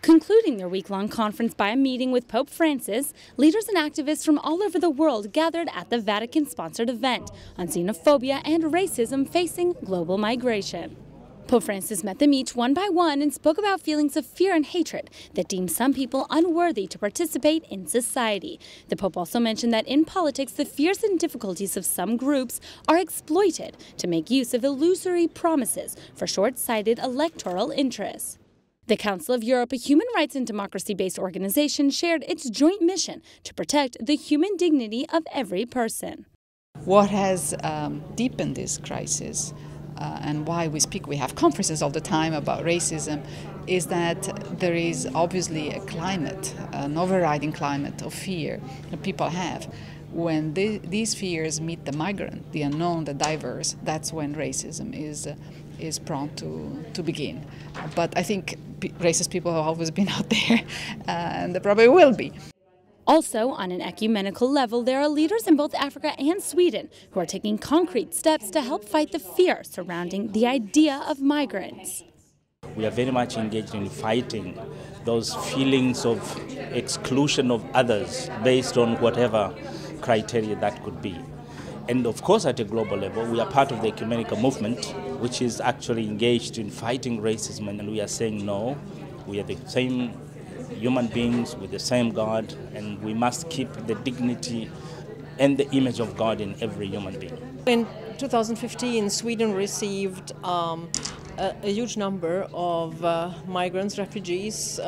Concluding their week-long conference by a meeting with Pope Francis, leaders and activists from all over the world gathered at the Vatican-sponsored event on xenophobia and racism facing global migration. Pope Francis met them each one by one and spoke about feelings of fear and hatred that deem some people unworthy to participate in society. The Pope also mentioned that in politics, the fears and difficulties of some groups are exploited to make use of illusory promises for short-sighted electoral interests. The Council of Europe, a human rights and democracy-based organization, shared its joint mission to protect the human dignity of every person. What has deepened this crisis and why we have conferences all the time about racism is that there is obviously a climate, an overriding climate of fear that people have. When these fears meet the migrant, the unknown, the diverse, that's when racism is prone to begin. But I think racist people have always been out there, and they probably will be. Also, on an ecumenical level, there are leaders in both Africa and Sweden who are taking concrete steps to help fight the fear surrounding the idea of migrants. We are very much engaged in fighting those feelings of exclusion of others based on whatever criteria that could be. And of course, at a global level, we are part of the ecumenical movement, which is actually engaged in fighting racism, and we are saying no, we are the same human beings with the same God, and we must keep the dignity and the image of God in every human being. In 2015, Sweden received a huge number of migrants, refugees,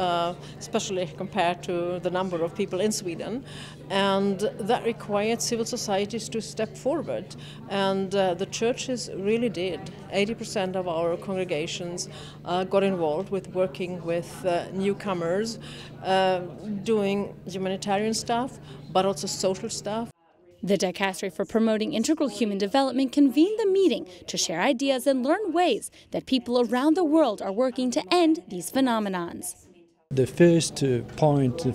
especially compared to the number of people in Sweden. And that required civil societies to step forward. And the churches really did. 80% of our congregations got involved with working with newcomers, doing humanitarian stuff, but also social stuff. The Dicastery for Promoting Integral Human Development convened the meeting to share ideas and learn ways that people around the world are working to end these phenomenons. The first point, we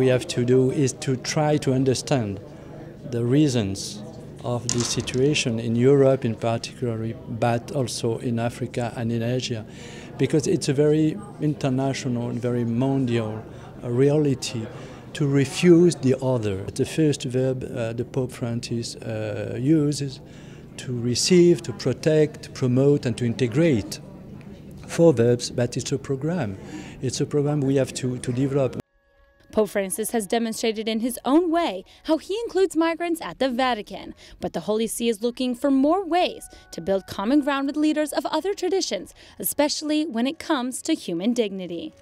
have to do is to try to understand the reasons of this situation in Europe in particular, but also in Africa and in Asia, because it's a very international and very mondial reality to refuse the other. The first verb the Pope Francis uses to receive, to protect, to promote and to integrate. 4 verbs, but it's a program. It's a program we have to develop. Pope Francis has demonstrated in his own way how he includes migrants at the Vatican, but the Holy See is looking for more ways to build common ground with leaders of other traditions, especially when it comes to human dignity.